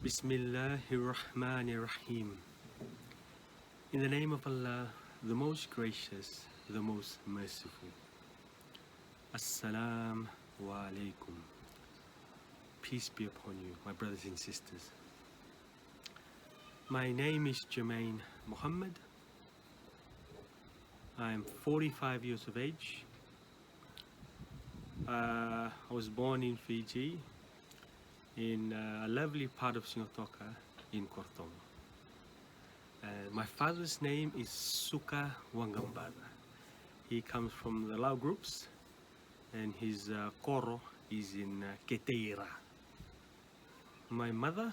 Bismillahirrahmanirrahim. In the name of Allah, the most gracious, the most merciful. Assalamu alaikum. Peace be upon you, my brothers and sisters. My name is Jermaine Mohammed. I am 45 years of age. I was born in Fiji, in a lovely part of Singotoka in Kortong. My father's name is Suka Waqabaca. He comes from the Lao groups, and his koro is in Keteira. My mother,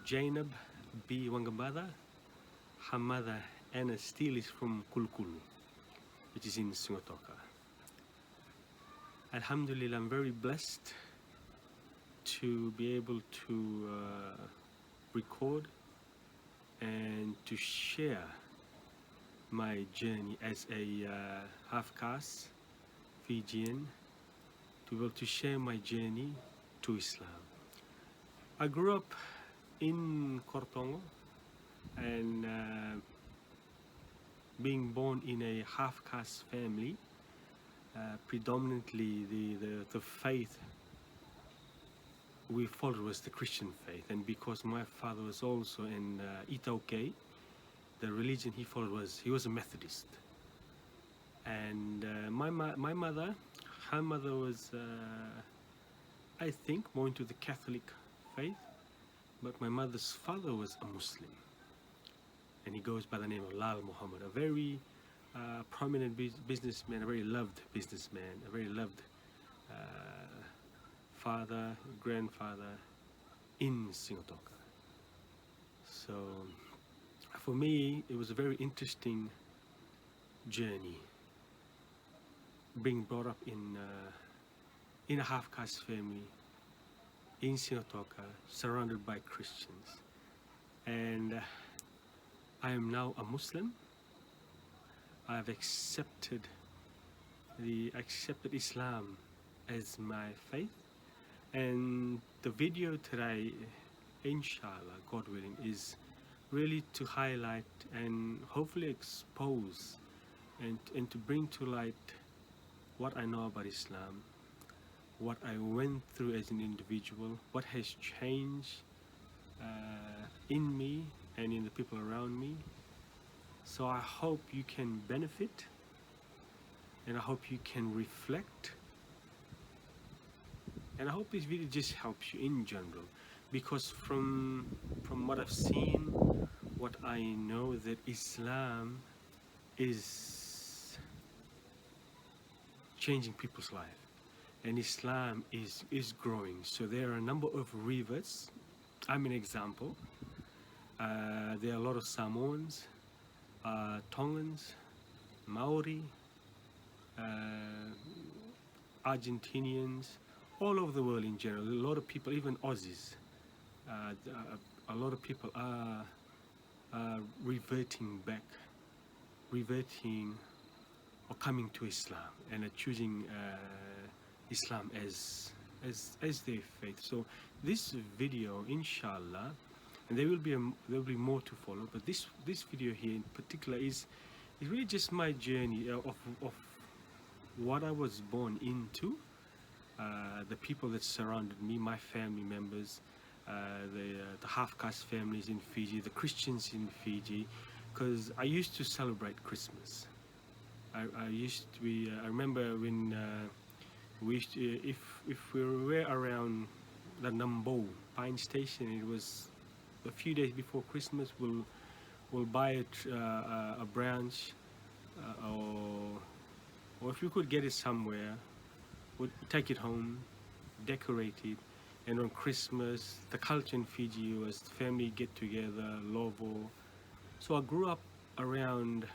Jainab B. Waqabaca, her mother Anna Steele is from Kulkulu, which is in Singotoka. Alhamdulillah, I'm very blessed to be able to record and to share my journey as a half-caste Fijian, to be able to share my journey to Islam. I grew up in Kortongo, and being born in a half-caste family, predominantly the faith we followed was the Christian faith, and because my father was also in Itauke, the religion he followed was a Methodist, and my mother, her mother was I think more into the Catholic faith, but my mother's father was a Muslim, and he goes by the name of Lal Muhammad, a very prominent businessman, a very loved businessman, a very loved father, grandfather in Singotoka. So for me, it was a very interesting journey, being brought up in a half-caste family in Singotoka, surrounded by Christians, and I am now a Muslim. I've accepted Islam as my faith, and the video today, inshallah, God willing, is really to highlight and hopefully expose and to bring to light what I know about Islam, what I went through as an individual, what has changed in me and in the people around me. So I hope you can benefit, and I hope you can reflect, and I hope this video just helps you in general, because from what I've seen, what I know, that Islam is changing people's life, and Islam is growing. So there are a number of reverts. I'm an example. There are a lot of Samoans, Tongans, Maori, Argentinians, all over the world in general. A lot of people, even Aussies, a lot of people are reverting or coming to Islam, and are choosing Islam as their faith. So this video, inshallah, and there will be more to follow, but this video here in particular is really just my journey of what I was born into, the people that surrounded me, my family members, the half-caste families in Fiji, the Christians in Fiji, because I used to celebrate Christmas. I remember when we used to, if we were around the Nambo Pine Station, it was a few days before Christmas, we'll buy a branch, or if you could get it somewhere, we'd take it home, decorate it, and on Christmas, the culture in Fiji was family get together, lovo. So I grew up around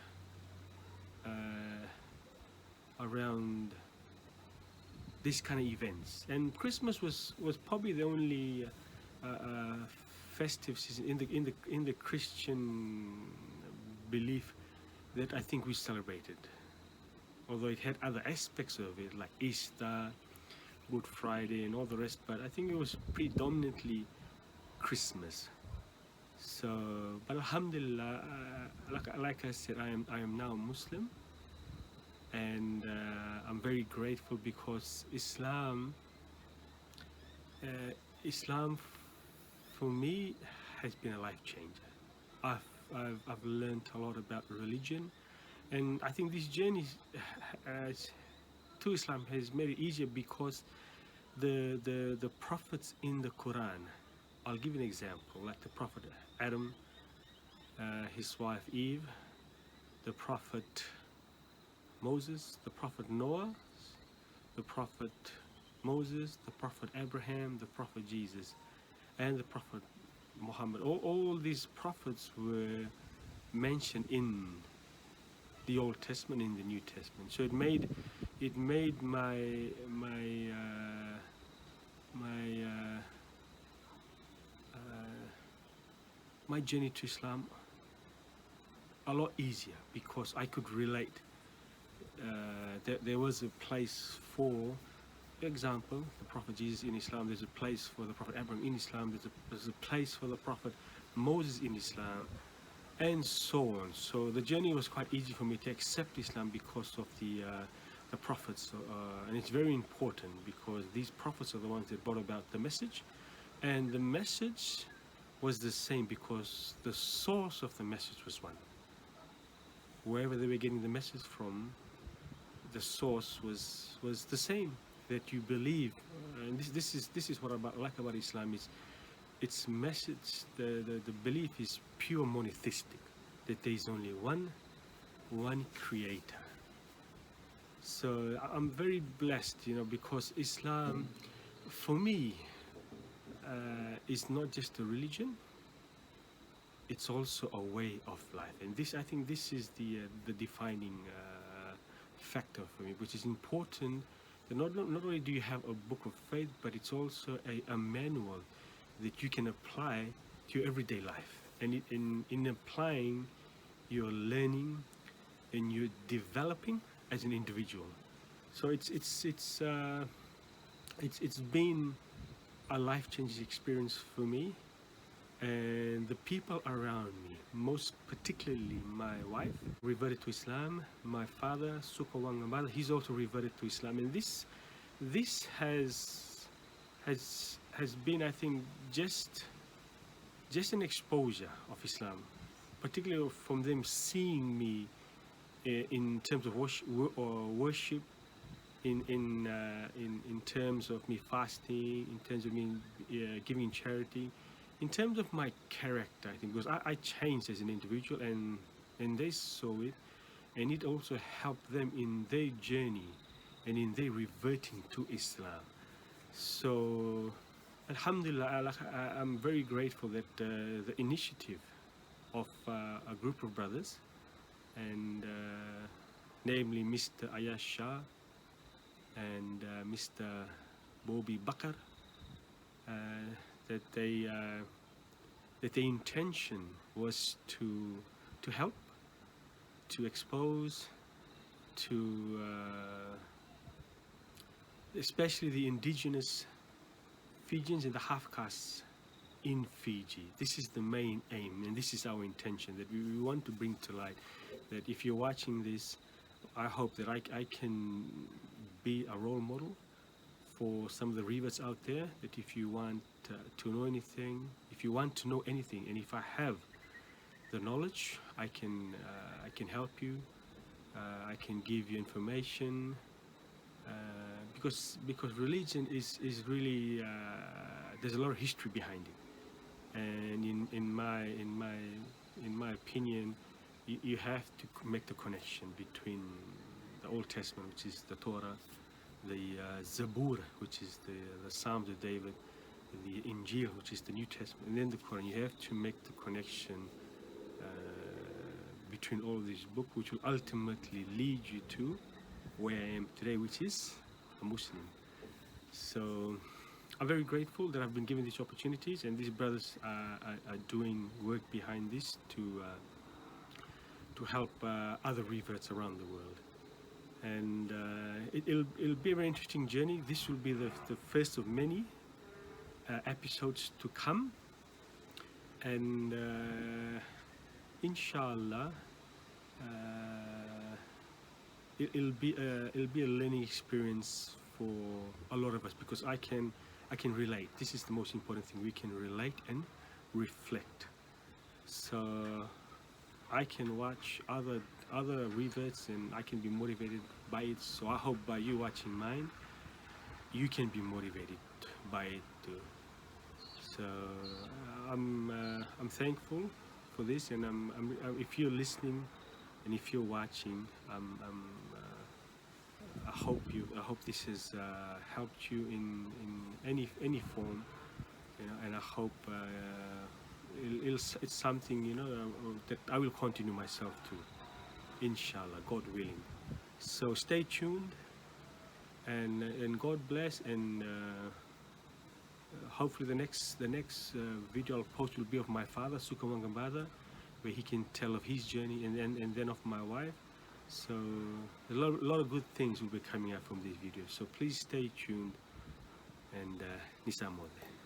these kind of events, and Christmas was probably the only festive season in the Christian belief that I think we celebrated, although it had other aspects of it, like Easter, Good Friday and all the rest, but I think it was predominantly Christmas. So, but Alhamdulillah, like I said, I am now Muslim, and I'm very grateful because uh, Islam for me has been a life changer. I've learned a lot about religion, and I think this journey to Islam has made it easier because the prophets in the Quran. I'll give you an example, like the Prophet Adam, his wife Eve, the Prophet Moses, the Prophet Noah, the Prophet Moses, the Prophet Abraham, the Prophet Jesus, and the Prophet Muhammad. All these prophets were mentioned in the Old Testament, in the New Testament. So it made my journey to Islam a lot easier because I could relate. There was a place for example, the Prophet Jesus in Islam, there's a place for the Prophet Abraham in Islam, there's a place for the Prophet Moses in Islam, and so on. So the journey was quite easy for me to accept Islam because of the prophets, and it's very important because these prophets are the ones that brought about the message, and the message was the same because the source of the message was one. Wherever they were getting the message from, the source was the same, that you believe. And this is what I like about Islam is its message. The belief is pure monotheistic, that there is only one creator. So I'm very blessed, because Islam for me is not just a religion, it's also a way of life. And I think this is the defining factor for me, which is important. Not only do you have a book of faith, but it's also a manual that you can apply to your everyday life. And in applying, you're learning and you're developing as an individual. So it's been a life-changing experience for me and the people around me, most particularly my wife, reverted to Islam. My father, Suka Waqabaca, he's also reverted to Islam, and this has been, I think, just an exposure of Islam, particularly from them seeing me in terms of worship, in terms of me fasting, in terms of me giving charity, in terms of my character. I think because I changed as an individual, and they saw it, and it also helped them in their journey and in their reverting to Islam. So Alhamdulillah, I'm very grateful that the initiative of a group of brothers, and namely Mr. Ayaz Shah and Mr. Bobby Bakar, that the intention was to help, to expose, to especially the indigenous Fijians and the half-castes in Fiji. This is the main aim, and this is our intention, that we want to bring to light, that if you're watching this, I hope that I can be a role model for some of the reverts out there, that if you want to know anything, if you want to know anything, and if I have the knowledge, I can help you, I can give you information, because religion is really there's a lot of history behind it, and in my opinion, you have to make the connection between the Old Testament, which is the Torah, the Zabur, which is the Psalms of David, the Injil, which is the New Testament, and then the Quran. You have to make the connection between all these books, which will ultimately lead you to where I am today, which is a Muslim. So I'm very grateful that I've been given these opportunities, and these brothers are doing work behind this to help other reverts around the world. and it'll be a very interesting journey. This will be the first of many episodes to come, and inshallah it'll be a learning experience for a lot of us, because I can relate. This is the most important thing. We can relate and reflect. So I can watch other reverts and I can be motivated by it. So I hope by you watching mine, you can be motivated by it too. So I'm thankful for this, and if you're listening and if you're watching, I hope this has helped you in any form, and I hope it's something that I will continue myself to, inshallah, God willing. So stay tuned, and God bless, and hopefully the next video I'll post will be of my father, Suka Waqabaca, where he can tell of his journey, and then of my wife. So a lot of good things will be coming out from this video. So please stay tuned, and Nisam Mode.